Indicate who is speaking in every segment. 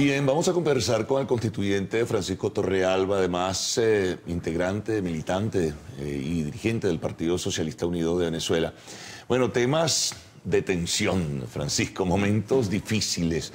Speaker 1: Bien, vamos a conversar con el constituyente Francisco Torrealba, además integrante, militante y dirigente del Partido Socialista Unido de Venezuela. Bueno, temas de tensión, Francisco, momentos difíciles,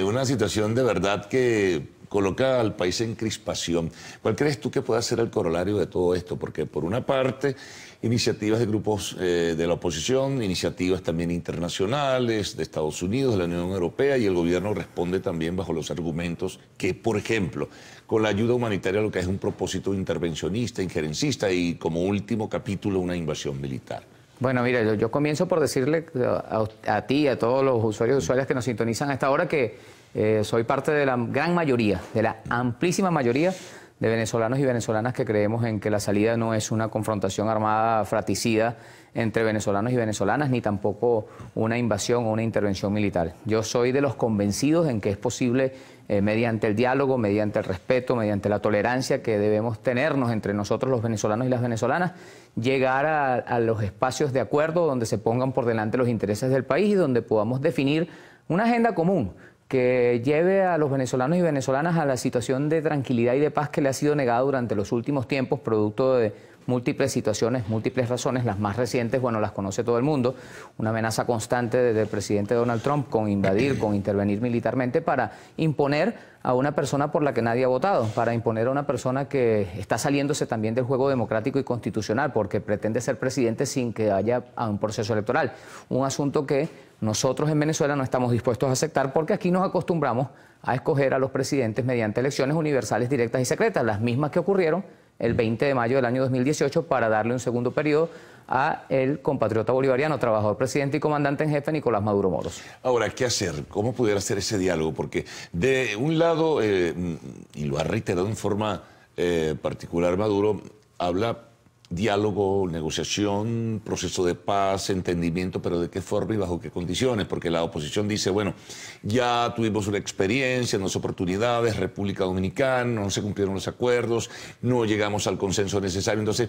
Speaker 1: una situación de verdad que coloca al país en crispación. ¿Cuál crees tú que pueda ser el corolario de todo esto? Porque por una parte, iniciativas de grupos de la oposición, iniciativas también internacionales, de Estados Unidos, de la Unión Europea, y el gobierno responde también bajo los argumentos que, por ejemplo, con la ayuda humanitaria lo que es un propósito intervencionista, injerencista y como último capítulo una invasión militar.
Speaker 2: Bueno, mira, yo comienzo por decirle a ti y a todos los usuarios y usuarias que nos sintonizan a esta hora que soy parte de la gran mayoría, de la amplísima mayoría de venezolanos y venezolanas que creemos en que la salida no es una confrontación armada fratricida entre venezolanos y venezolanas, ni tampoco una invasión o una intervención militar. Yo soy de los convencidos en que es posible, mediante el diálogo, mediante el respeto, mediante la tolerancia que debemos tenernos entre nosotros los venezolanos y las venezolanas, llegar a los espacios de acuerdo donde se pongan por delante los intereses del país y donde podamos definir una agenda común que lleve a los venezolanos y venezolanas a la situación de tranquilidad y de paz que le ha sido negada durante los últimos tiempos, producto de múltiples situaciones, múltiples razones. Las más recientes, bueno, las conoce todo el mundo, una amenaza constante del presidente Donald Trump con invadir, con intervenir militarmente para imponer a una persona por la que nadie ha votado, para imponer a una persona que está saliéndose también del juego democrático y constitucional, porque pretende ser presidente sin que haya un proceso electoral. Un asunto que nosotros en Venezuela no estamos dispuestos a aceptar porque aquí nos acostumbramos a escoger a los presidentes mediante elecciones universales, directas y secretas, las mismas que ocurrieron el 20 de mayo del año 2018 para darle un segundo periodo a el compatriota bolivariano, trabajador, presidente y comandante en jefe Nicolás Maduro Moros.
Speaker 1: Ahora, ¿qué hacer? ¿Cómo pudiera hacer ese diálogo? Porque de un lado, y lo ha reiterado en forma particular Maduro, habla diálogo, negociación, proceso de paz, entendimiento, pero ¿de qué forma y bajo qué condiciones? Porque la oposición dice, bueno, ya tuvimos una experiencia, no oportunidades, República Dominicana, no se cumplieron los acuerdos, no llegamos al consenso necesario, entonces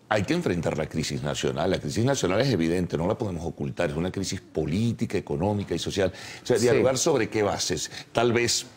Speaker 1: hay que enfrentar la crisis nacional. La crisis nacional es evidente, no la podemos ocultar, es una crisis política, económica y social. O sea, dialogar sobre qué bases. Tal vez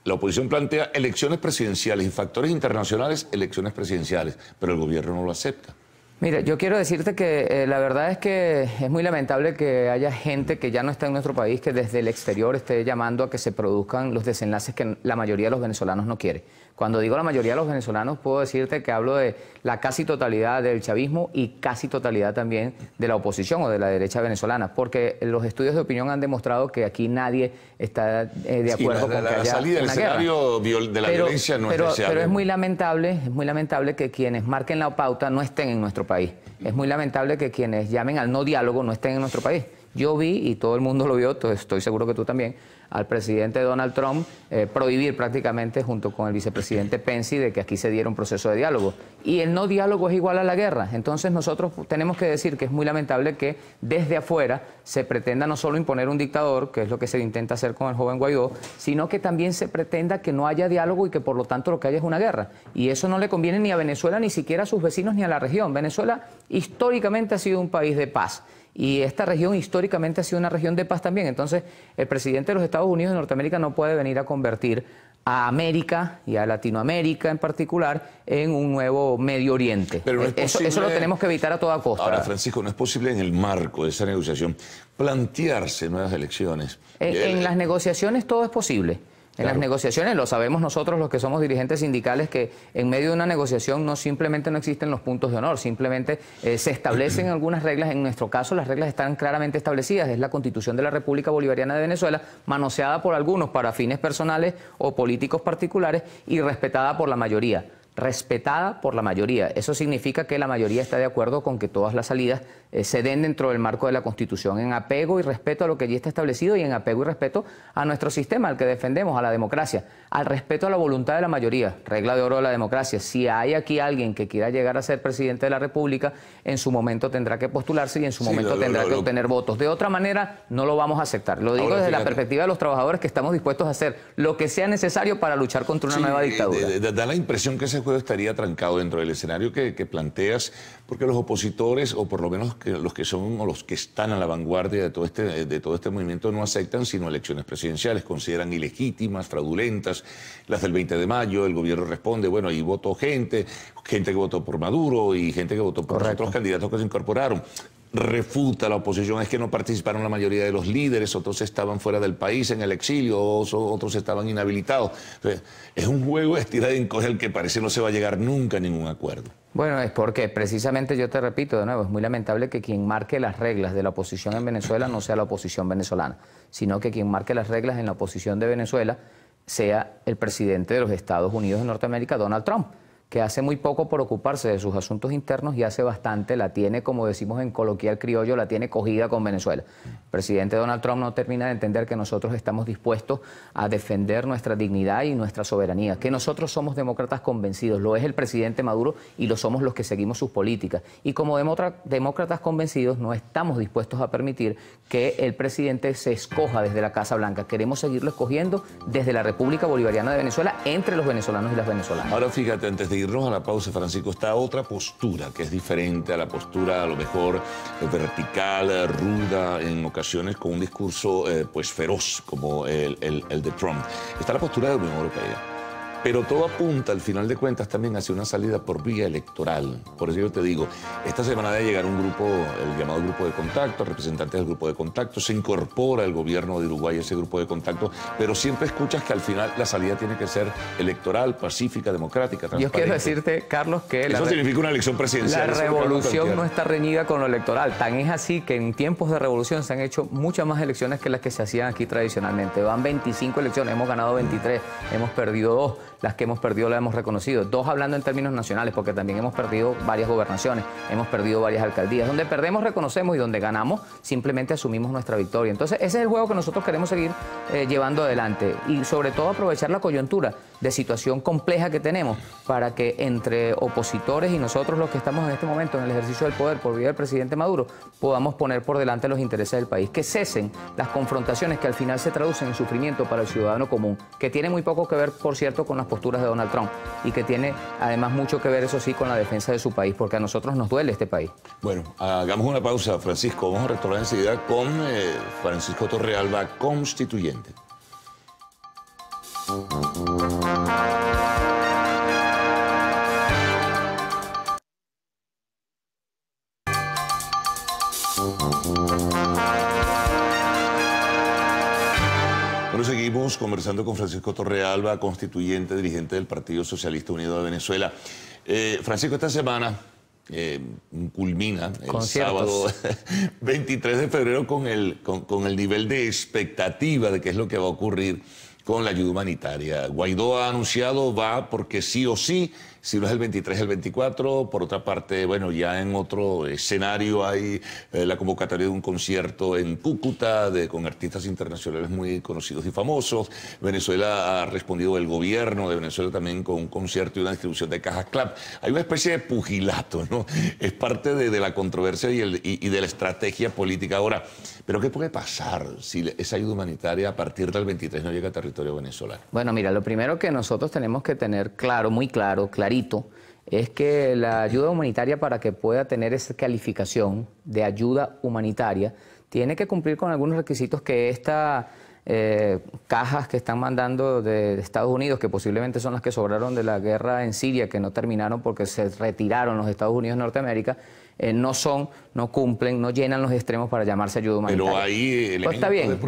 Speaker 1: la oposición plantea elecciones presidenciales y factores internacionales, elecciones presidenciales, pero el gobierno no lo acepta.
Speaker 2: Mira, yo quiero decirte que la verdad es que es muy lamentable que haya gente que ya no está en nuestro país, que desde el exterior esté llamando a que se produzcan los desenlaces que la mayoría de los venezolanos no quiere. Cuando digo la mayoría de los venezolanos, puedo decirte que hablo de la casi totalidad del chavismo y casi totalidad también de la oposición o de la derecha venezolana, porque los estudios de opinión han demostrado que aquí nadie está de acuerdo con que haya
Speaker 1: salida del escenario de la violencia no es deseable.
Speaker 2: Pero es muy lamentable que quienes marquen la pauta no estén en nuestro país. Es muy lamentable que quienes llamen al no diálogo no estén en nuestro país. Yo vi, y todo el mundo lo vio, estoy seguro que tú también, al presidente Donald Trump prohibir prácticamente junto con el vicepresidente Pence de que aquí se diera un proceso de diálogo. Y el no diálogo es igual a la guerra. Entonces nosotros tenemos que decir que es muy lamentable que desde afuera se pretenda no solo imponer un dictador, que es lo que se intenta hacer con el joven Guaidó, sino que también se pretenda que no haya diálogo y que por lo tanto lo que haya es una guerra. Y eso no le conviene ni a Venezuela, ni siquiera a sus vecinos, ni a la región. Venezuela históricamente ha sido un país de paz. Y esta región históricamente ha sido una región de paz también. Entonces, el presidente de los Estados Unidos de Norteamérica no puede venir a convertir a América y a Latinoamérica en particular en un nuevo Medio Oriente.
Speaker 1: Pero no es posible...
Speaker 2: eso lo tenemos que evitar a toda costa.
Speaker 1: Ahora, Francisco, ¿no es posible en el marco de esa negociación plantearse nuevas elecciones?
Speaker 2: En las negociaciones todo es posible. En las negociaciones, lo sabemos nosotros los que somos dirigentes sindicales, que en medio de una negociación no simplemente no existen los puntos de honor, simplemente se establecen algunas reglas. En nuestro caso las reglas están claramente establecidas, es la Constitución de la República Bolivariana de Venezuela, manoseada por algunos para fines personales o políticos particulares y respetada por la mayoría. Respetada por la mayoría. Eso significa que la mayoría está de acuerdo con que todas las salidas se den dentro del marco de la Constitución, en apego y respeto a lo que allí está establecido y en apego y respeto a nuestro sistema, al que defendemos, a la democracia, al respeto a la voluntad de la mayoría. Regla de oro de la democracia. Si hay aquí alguien que quiera llegar a ser presidente de la República, en su momento tendrá que postularse y en su momento tendrá que obtener votos. De otra manera, no lo vamos a aceptar. Lo digo desde la perspectiva de los trabajadores, que estamos dispuestos a hacer lo que sea necesario para luchar contra una nueva dictadura.
Speaker 1: Da la impresión que ese juego estaría trancado dentro del escenario que planteas, porque los opositores, o por lo menos los que son o los que están a la vanguardia de todo este movimiento, no aceptan sino elecciones presidenciales, consideran ilegítimas, fraudulentas, las del 20 de mayo, el gobierno responde, bueno, ahí votó gente que votó por Maduro y gente que votó por los otros candidatos que se incorporaron. Refuta la oposición, es que no participaron la mayoría de los líderes, otros estaban fuera del país en el exilio, otros estaban inhabilitados. Entonces, es un juego de estira y encoge al que parece no se va a llegar nunca a ningún acuerdo.
Speaker 2: Bueno, es porque precisamente, yo te repito de nuevo, es muy lamentable que quien marque las reglas de la oposición en Venezuela no sea la oposición venezolana, sino que quien marque las reglas en la oposición de Venezuela sea el presidente de los Estados Unidos de Norteamérica, Donald Trump, que hace muy poco por ocuparse de sus asuntos internos y hace bastante la tiene, como decimos en coloquial criollo, la tiene cogida con Venezuela. El presidente Donald Trump no termina de entender que nosotros estamos dispuestos a defender nuestra dignidad y nuestra soberanía, que nosotros somos demócratas convencidos, lo es el presidente Maduro y lo somos los que seguimos sus políticas. Y como demócratas convencidos no estamos dispuestos a permitir que el presidente se escoja desde la Casa Blanca. Queremos seguirlo escogiendo desde la República Bolivariana de Venezuela entre los venezolanos y las venezolanas.
Speaker 1: Ahora fíjate, antes de irnos a la pausa, Francisco, está otra postura que es diferente a la postura a lo mejor vertical, ruda, en ocasiones con un discurso pues feroz como el de Trump. Está la postura de la Unión Europea. Pero todo apunta, al final de cuentas, también hacia una salida por vía electoral. Por eso yo te digo, esta semana debe llegar un grupo, el llamado Grupo de Contacto, representantes del Grupo de Contacto, se incorpora el gobierno de Uruguay a ese Grupo de Contacto, pero siempre escuchas que al final la salida tiene que ser electoral, pacífica, democrática, transparente.
Speaker 2: Yo quiero decirte, Carlos, que
Speaker 1: eso significa una elección presidencial.
Speaker 2: La revolución no está reñida con lo electoral. Tan es así que en tiempos de revolución se han hecho muchas más elecciones que las que se hacían aquí tradicionalmente. Van 25 elecciones, hemos ganado 23, hemos perdido 2. Las que hemos perdido las hemos reconocido. 2 hablando en términos nacionales, porque también hemos perdido varias gobernaciones, hemos perdido varias alcaldías. Donde perdemos reconocemos y donde ganamos simplemente asumimos nuestra victoria. Entonces ese es el juego que nosotros queremos seguir llevando adelante y sobre todo aprovechar la coyuntura de situación compleja que tenemos para que entre opositores y nosotros los que estamos en este momento en el ejercicio del poder por vía del presidente Maduro podamos poner por delante los intereses del país, que cesen las confrontaciones que al final se traducen en sufrimiento para el ciudadano común, que tiene muy poco que ver, por cierto, con las posturas de Donald Trump y que tiene además mucho que ver, eso sí, con la defensa de su país, porque a nosotros nos duele este país.
Speaker 1: Bueno, hagamos una pausa, Francisco. Vamos a retornar enseguida con Francisco Torrealba, constituyente. Bueno, seguimos conversando con Francisco Torrealba, constituyente, dirigente del Partido Socialista Unido de Venezuela. Francisco, esta semana culmina el sábado 23 de febrero con el nivel de expectativa de qué es lo que va a ocurrir con la ayuda humanitaria. Guaidó ha anunciado va porque sí o sí, si no es el 23, el 24. Por otra parte, bueno, ya en otro escenario hay la convocatoria de un concierto en Cúcuta con artistas internacionales muy conocidos y famosos. Venezuela ha respondido, el gobierno de Venezuela también, con un concierto y una distribución de cajas CLAP. Hay una especie de pugilato, ¿no? Es parte de la controversia y de la estrategia política. Ahora, ¿pero qué puede pasar si esa ayuda humanitaria a partir del 23 no llega a territorio venezolano?
Speaker 2: Bueno, mira, lo primero que nosotros tenemos que tener claro, muy claro, clarito, es que la ayuda humanitaria, para que pueda tener esa calificación de ayuda humanitaria, tiene que cumplir con algunos requisitos que estas cajas que están mandando de Estados Unidos, que posiblemente son las que sobraron de la guerra en Siria, que no terminaron porque se retiraron los Estados Unidos de Norteamérica, no cumplen, no llenan los extremos para llamarse ayuda humanitaria.
Speaker 1: Pero ahí
Speaker 2: pues está bien,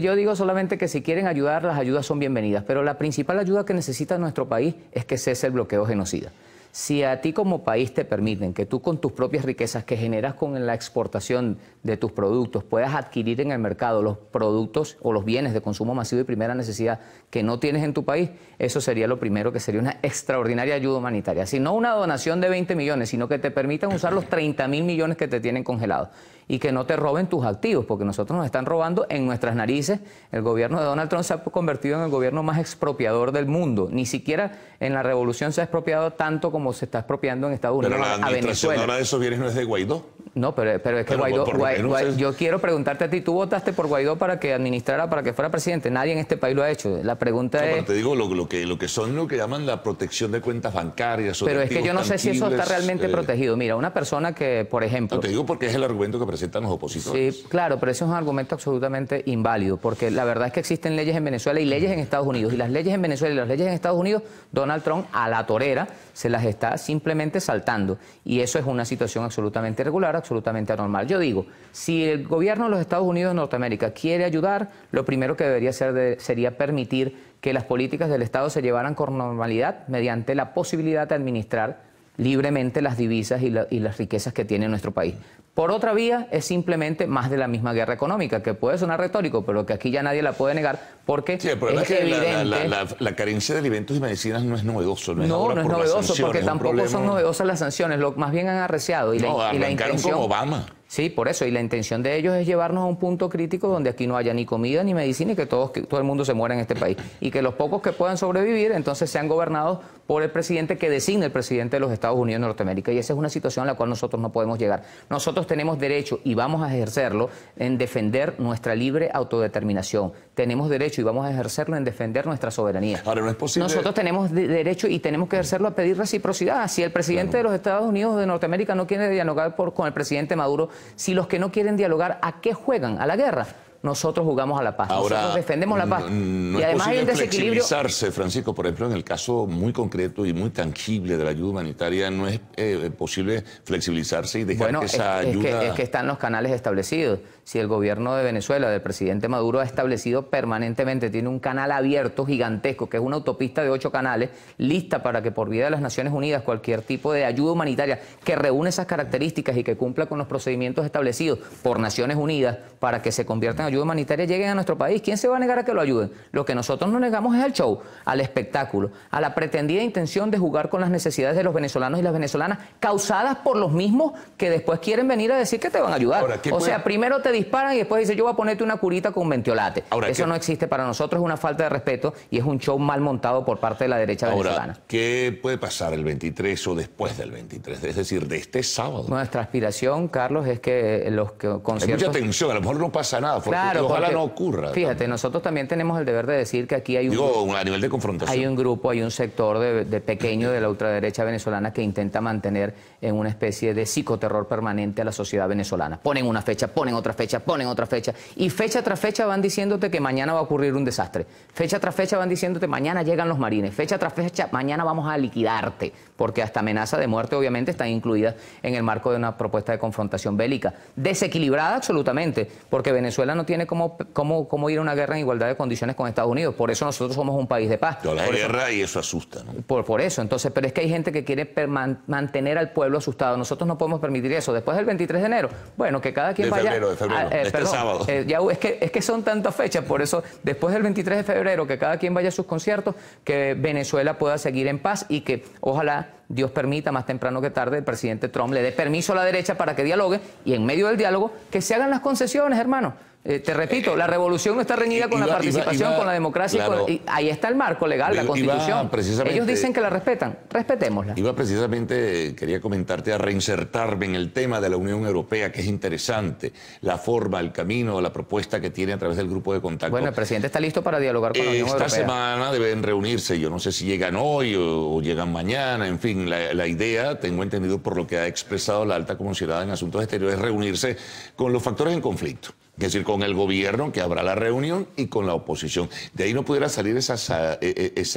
Speaker 2: yo digo solamente que si quieren ayudar, las ayudas son bienvenidas, pero la principal ayuda que necesita nuestro país es que cese el bloqueo genocida. Si a ti como país te permiten que tú con tus propias riquezas que generas con la exportación de tus productos puedas adquirir en el mercado los productos o los bienes de consumo masivo y primera necesidad que no tienes en tu país, eso sería lo primero, que sería una extraordinaria ayuda humanitaria. Si no una donación de 20 millones, sino que te permitan usar los 30.000 millones que te tienen congelados y que no te roben tus activos, porque nosotros nos están robando en nuestras narices. El gobierno de Donald Trump se ha convertido en el gobierno más expropiador del mundo. Ni siquiera en la revolución se ha expropiado tanto como se está expropiando en Estados Unidos a Venezuela.
Speaker 1: Pero la administración ahora de esos bienes no es de Guaidó.
Speaker 2: No, pero es que
Speaker 1: Bueno,
Speaker 2: Guaidó, yo quiero preguntarte a ti, ¿tú votaste por Guaidó para que administrara, para que fuera presidente? Nadie en este país lo ha hecho. La pregunta es...
Speaker 1: Pero te digo lo que llaman la protección de cuentas bancarias.
Speaker 2: Pero es que yo no sé si eso está realmente protegido. Mira, una persona que, por ejemplo...
Speaker 1: No, te digo porque es el argumento que presentan los opositores.
Speaker 2: Sí, claro, pero eso es un argumento absolutamente inválido, porque la verdad es que existen leyes en Venezuela y leyes en Estados Unidos. Y las leyes en Venezuela y las leyes en Estados Unidos, Donald Trump a la torera se las está simplemente saltando. Y eso es una situación absolutamente irregular, absolutamente anormal. Yo digo, si el gobierno de los Estados Unidos de Norteamérica quiere ayudar, lo primero que debería hacer sería permitir que las políticas del Estado se llevaran con normalidad mediante la posibilidad de administrar libremente las divisas y las riquezas que tiene nuestro país. Por otra vía, es simplemente más de la misma guerra económica, que puede sonar retórico, pero que aquí ya nadie la puede negar, porque
Speaker 1: sí, el problema es
Speaker 2: evidente...
Speaker 1: la carencia de alimentos y medicinas no es novedoso.
Speaker 2: No es novedoso, porque tampoco son novedosas las sanciones, más bien han arreciado. Y la intención,
Speaker 1: con Obama.
Speaker 2: Sí, por eso, y la intención de ellos es llevarnos a un punto crítico donde aquí no haya ni comida ni medicina y que todo el mundo se muera en este país. Y que los pocos que puedan sobrevivir entonces sean gobernados por el presidente que designe el presidente de los Estados Unidos de Norteamérica. Y esa es una situación a la cual nosotros no podemos llegar. Nosotros tenemos derecho, y vamos a ejercerlo, en defender nuestra libre autodeterminación. Tenemos derecho y vamos a ejercerlo en defender nuestra soberanía.
Speaker 1: Ahora, no es posible...
Speaker 2: Nosotros tenemos derecho y tenemos que ejercerlo a pedir reciprocidad. Si el presidente de los Estados Unidos de Norteamérica no quiere dialogar con el presidente Maduro, si los que no quieren dialogar, ¿a qué juegan? ¿A la guerra? Nosotros jugamos a la paz,
Speaker 1: ahora,
Speaker 2: nosotros defendemos la paz.
Speaker 1: No
Speaker 2: y además hay un desequilibrio.
Speaker 1: Flexibilizarse, Francisco, por ejemplo, en el caso muy concreto y muy tangible de la ayuda humanitaria, no es posible flexibilizarse y dejar que esa ayuda...
Speaker 2: Es que están los canales establecidos. Si el gobierno de Venezuela, del presidente Maduro, ha establecido permanentemente, tiene un canal abierto gigantesco, que es una autopista de 8 canales, lista para que por vía de las Naciones Unidas cualquier tipo de ayuda humanitaria que reúne esas características y que cumpla con los procedimientos establecidos por Naciones Unidas para que se convierta en ayuda humanitaria, lleguen a nuestro país. ¿Quién se va a negar a que lo ayuden? Lo que nosotros nos negamos es al show, al espectáculo, a la pretendida intención de jugar con las necesidades de los venezolanos y las venezolanas, causadas por los mismos que después quieren venir a decir que te van a ayudar.
Speaker 1: Ahora,
Speaker 2: o sea, primero te disparan y después dicen, yo voy a ponerte una curita con mentiolate.
Speaker 1: Ahora,
Speaker 2: eso no existe para nosotros, es una falta de respeto y es un show mal montado por parte de la derecha venezolana.
Speaker 1: ¿Qué puede pasar el 23 o después del 23? Es decir, de este sábado.
Speaker 2: Nuestra aspiración, Carlos, es que los conciertos...
Speaker 1: Hay mucha tensión, a lo mejor no pasa nada,
Speaker 2: claro,
Speaker 1: ojalá no ocurra.
Speaker 2: Fíjate, nosotros también tenemos el deber de decir que aquí hay un...
Speaker 1: Digo, a nivel de confrontación.
Speaker 2: Hay un grupo, hay un sector de pequeño de la ultraderecha venezolana que intenta mantener en una especie de psicoterror permanente a la sociedad venezolana. Ponen una fecha, ponen otra fecha, ponen otra fecha, y fecha tras fecha van diciéndote que mañana va a ocurrir un desastre. Fecha tras fecha van diciéndote mañana llegan los marines. Fecha tras fecha mañana vamos a liquidarte, porque hasta amenaza de muerte obviamente están incluidas en el marco de una propuesta de confrontación bélica. Desequilibrada absolutamente, porque Venezuela no tiene cómo ir a una guerra en igualdad de condiciones con Estados Unidos. Por eso nosotros somos un país de paz.
Speaker 1: La guerra y eso asusta, ¿no?
Speaker 2: Por eso, entonces, pero es que hay gente que quiere mantener al pueblo asustado. Nosotros no podemos permitir eso. Después del 23 de enero, bueno, que cada quien vaya...
Speaker 1: De febrero, sábado.
Speaker 2: Es que son tantas fechas, por eso, después del 23 de febrero, que cada quien vaya a sus conciertos, que Venezuela pueda seguir en paz y que ojalá Dios permita, más temprano que tarde, el presidente Trump le dé permiso a la derecha para que dialogue y en medio del diálogo que se hagan las concesiones, hermano. Te repito, la revolución no está reñida con la participación, con la democracia.
Speaker 1: Claro,
Speaker 2: y ahí está el marco legal, la Constitución. Ellos dicen que la respetan, respetémosla.
Speaker 1: Quería comentarte, a reinsertarme en el tema de la Unión Europea, que es interesante, la forma, el camino, la propuesta que tiene a través del grupo de contacto.
Speaker 2: Bueno, el presidente está listo para dialogar con la Unión Europea.
Speaker 1: Esta semana deben reunirse, yo no sé si llegan hoy o llegan mañana, en fin, la idea, tengo entendido por lo que ha expresado la alta comisionada en Asuntos Exteriores, es reunirse con los factores en conflicto. Es decir, con el gobierno, que habrá la reunión, y con la oposición. De ahí no pudiera salir esa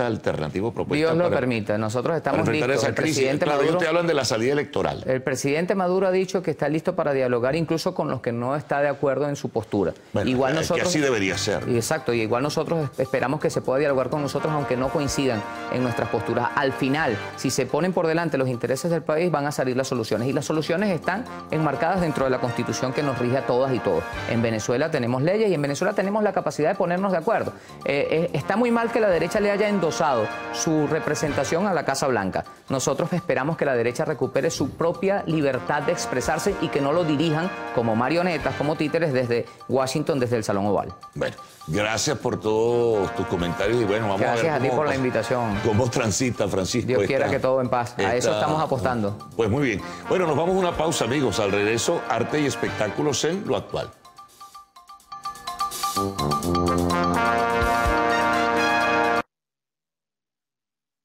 Speaker 1: alternativa propuesta.
Speaker 2: Dios lo permita. Nosotros estamos listos.
Speaker 1: El presidente Maduro, ellos te hablan de la salida electoral.
Speaker 2: El presidente Maduro ha dicho que está listo para dialogar incluso con los que no está de acuerdo en su postura.
Speaker 1: Bueno, igual nosotros, que así debería ser.
Speaker 2: Exacto, y igual nosotros esperamos que se pueda dialogar con nosotros, aunque no coincidan en nuestras posturas. Al final, si se ponen por delante los intereses del país, van a salir las soluciones. Y las soluciones están enmarcadas dentro de la Constitución que nos rige a todas y todos. En Venezuela tenemos leyes y en Venezuela tenemos la capacidad de ponernos de acuerdo. Está muy mal que la derecha le haya endosado su representación a la Casa Blanca. Nosotros esperamos que la derecha recupere su propia libertad de expresarse y que no lo dirijan como marionetas, como títeres desde Washington, desde el Salón Oval.
Speaker 1: Bueno, gracias por todos tus comentarios y bueno, vamos a ver.
Speaker 2: Gracias a ti por la invitación.
Speaker 1: ¿Cómo transita, Francisco?
Speaker 2: Dios quiera que todo en paz. A eso estamos apostando.
Speaker 1: Pues muy bien. Bueno, nos vamos a una pausa, amigos. Al regreso, arte y espectáculos en Lo Actual.